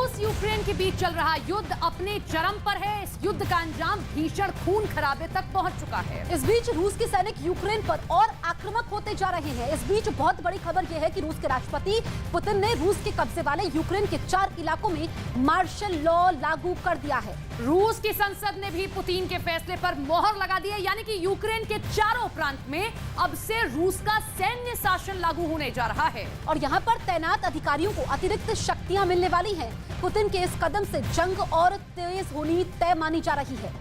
रूस यूक्रेन के बीच चल रहा युद्ध अपने चरम पर है। इस युद्ध का अंजाम भीषण खून खराबे तक पहुंच चुका है। इस बीच रूस के सैनिक यूक्रेन पर और आक्रामक होते जा रहे हैं। इस बीच बहुत बड़ी खबर यह है कि रूस के राष्ट्रपति पुतिन ने रूस के कब्जे वाले यूक्रेन के 4 इलाकों में मार्शल लॉ लागू कर दिया है। रूस की संसद ने भी पुतिन के फैसले पर मोहर लगा दी है, यानी कि यूक्रेन के चारों प्रांत में अब से रूस का सैन्य शासन लागू होने जा रहा है और यहाँ पर तैनात अधिकारियों को अतिरिक्त शक्तियां मिलने वाली हैं। पुतिन के इस कदम से जंग और तेज होनी तय मानी जा रही है।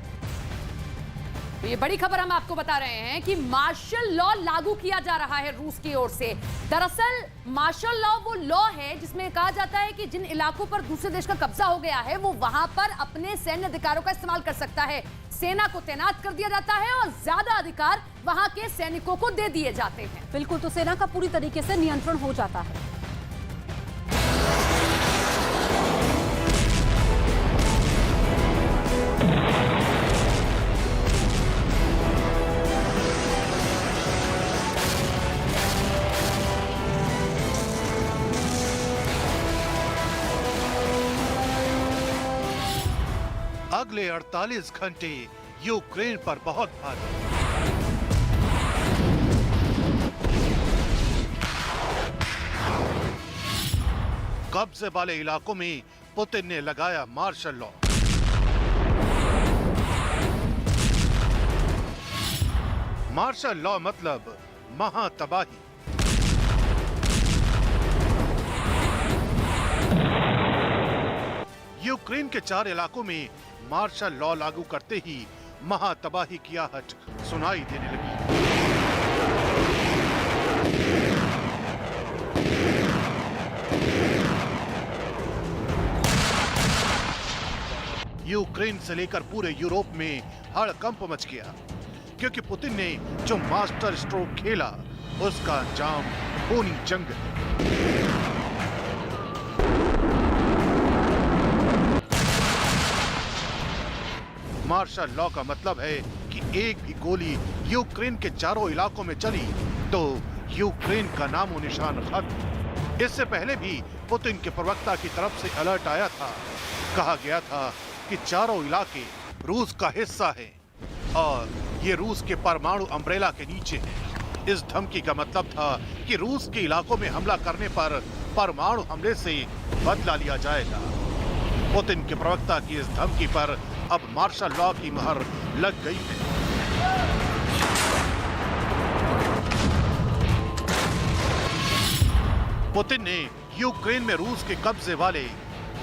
तो ये बड़ी खबर हम आपको बता रहे हैं कि मार्शल लॉ लागू किया जा रहा है रूस की ओर से। दरअसल मार्शल लॉ वो लॉ है जिसमें कहा जाता है कि जिन इलाकों पर दूसरे देश का कब्जा हो गया है वो वहां पर अपने सैन्य अधिकारों का इस्तेमाल कर सकता है। सेना को तैनात कर दिया जाता है और ज्यादा अधिकार वहां के सैनिकों को दे दिए जाते हैं। बिल्कुल, तो सेना का पूरी तरीके से नियंत्रण हो जाता है। अगले 48 घंटे यूक्रेन पर बहुत भारी। कब्जे वाले इलाकों में पुतिन ने लगाया मार्शल लॉ। मार्शल लॉ मतलब महातबाही। यूक्रेन के 4 इलाकों में मार्शल लॉ लागू करते ही महातबाही की आहट सुनाई देने लगी। यूक्रेन से लेकर पूरे यूरोप में हड़कंप मच गया, क्योंकि पुतिन ने जो मास्टर स्ट्रोक खेला उसका अंजाम खूनी जंग है। मार्शल लॉ का मतलब है कि एक भी गोली यूक्रेन के चारों इलाकों में चली तो यूक्रेन का नामो निशान खत्म। इससे पहले भी पुतिन के प्रवक्ता की तरफ से अलर्ट आया था। कहा गया था कि चारों इलाके रूस का हिस्सा हैं और ये रूस के परमाणु अम्ब्रेला के नीचे है। इस धमकी का मतलब था कि रूस के इलाकों में हमला करने पर परमाणु हमले से बदला लिया जाएगा। पुतिन के प्रवक्ता की इस धमकी पर अब मार्शल लॉ की मुहर लग गई है। पुतिन ने यूक्रेन में रूस के कब्जे वाले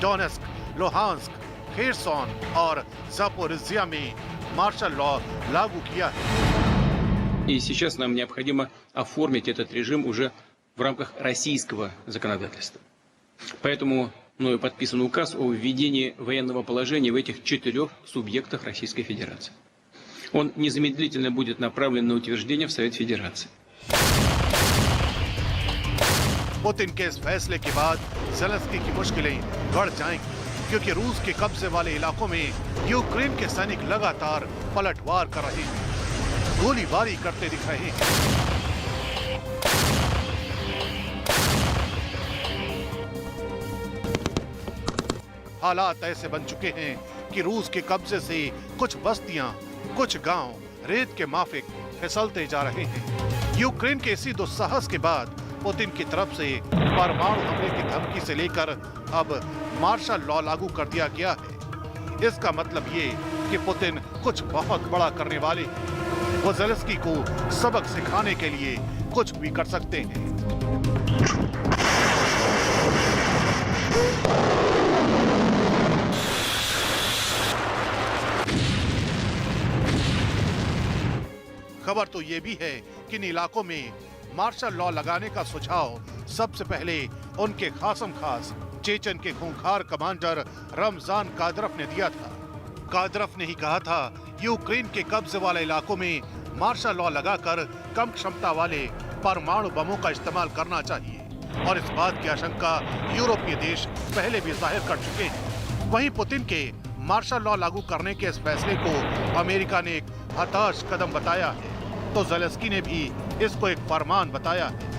डोनेस्क, लुहांस्क, खेरसोन और जापोरिज्जिया में मार्शल लॉ लागू किया है। И сейчас нам необходимо оформить этот режим уже в рамках российского законодательства. Поэтому мною подписан указ о введении военного положения в этих 4 субъектах Российской Федерации. Он незамедлительно будет направлен на утверждение в Совет Федерации. पुतिन के इस फैसले के बाद ज़ेलेंस्की की मुश्किलें बढ़ जाएंगी, क्योंकि रूस के कब्जे वाले इलाकों में यूक्रेन के सैनिक लगातार पलटवार कर रहे हैं, गोलीबारी करते दिख रहे हैं। हालात ऐसे बन चुके हैं कि रूस के कब्जे से कुछ बस्तियां, कुछ गांव रेत के माफिक फिसलते जा रहे हैं। यूक्रेन के इसी दुस्साहस के बाद पुतिन की तरफ से परमाणु हमले की धमकी से लेकर अब मार्शल लॉ लागू कर दिया गया है। इसका मतलब ये कि पुतिन कुछ बहुत बड़ा करने वाले हैं। वो ज़ेलेंस्की को सबक सिखाने के लिए कुछ भी कर सकते हैं। खबर तो ये भी है कि इन इलाकों में मार्शल लॉ लगाने का सुझाव सबसे पहले उनके खासम खास चेचन के खूंखार कमांडर रमजान कादरफ ने दिया था। कादरफ ने ही कहा था यूक्रेन के कब्जे वाले इलाकों में मार्शल लॉ लगाकर कम क्षमता वाले परमाणु बमों का इस्तेमाल करना चाहिए और इस बात की आशंका यूरोपीय देश पहले भी जाहिर कर चुके हैं। वहीं पुतिन के मार्शल लॉ लागू करने के इस फैसले को अमेरिका ने एक हताश कदम बताया है, तो ज़ेलेंस्की ने भी इसको एक फरमान बताया है।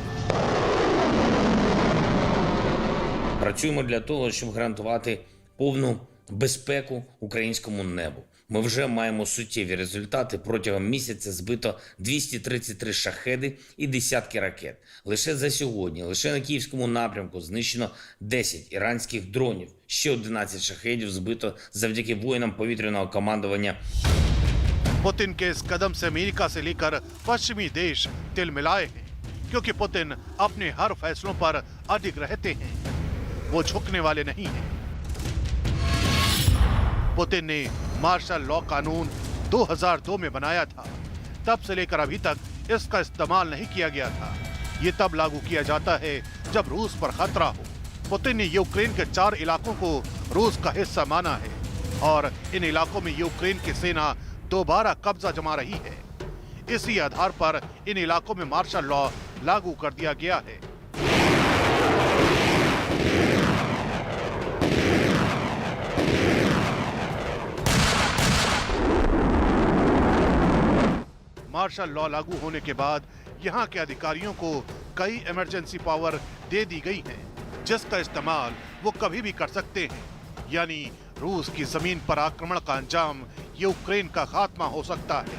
Працюємо для того, щоб гарантувати повну безпеку українському небу. Ми вже маємо суттєві результати. Протягом місяця збито 233 шахеди і десятки ракет. Лише за сьогодні, лише на Київському напрямку знищено 10 іранських дронів. Ще 11 шахедів збито завдяки воїнам повітряного командування. पुतिन के इस कदम से अमेरिका से लेकर पश्चिमी देश तिलमिलाए हैं, क्योंकि पुतिन अपने हर फैसलों पर अडिग रहते हैं। वो झुकने वाले नहीं हैं। पुतिन ने मार्शल लॉ कानून 2002 में बनाया था। तब से लेकर अभी तक इसका इस्तेमाल नहीं किया गया था। ये तब लागू किया जाता है जब रूस पर खतरा हो। पुतिन ने यूक्रेन के 4 इलाकों को रूस का हिस्सा माना है और इन इलाकों में यूक्रेन की सेना दोबारा कब्जा जमा रही है। इसी आधार पर इन इलाकों में मार्शल लॉ लागू कर दिया गया है। मार्शल लॉ लागू होने के बाद यहां के अधिकारियों को कई इमरजेंसी पावर दे दी गई है, जिसका इस्तेमाल वो कभी भी कर सकते हैं। यानी रूस की जमीन पर आक्रमण का अंजाम यूक्रेन का खात्मा हो सकता है।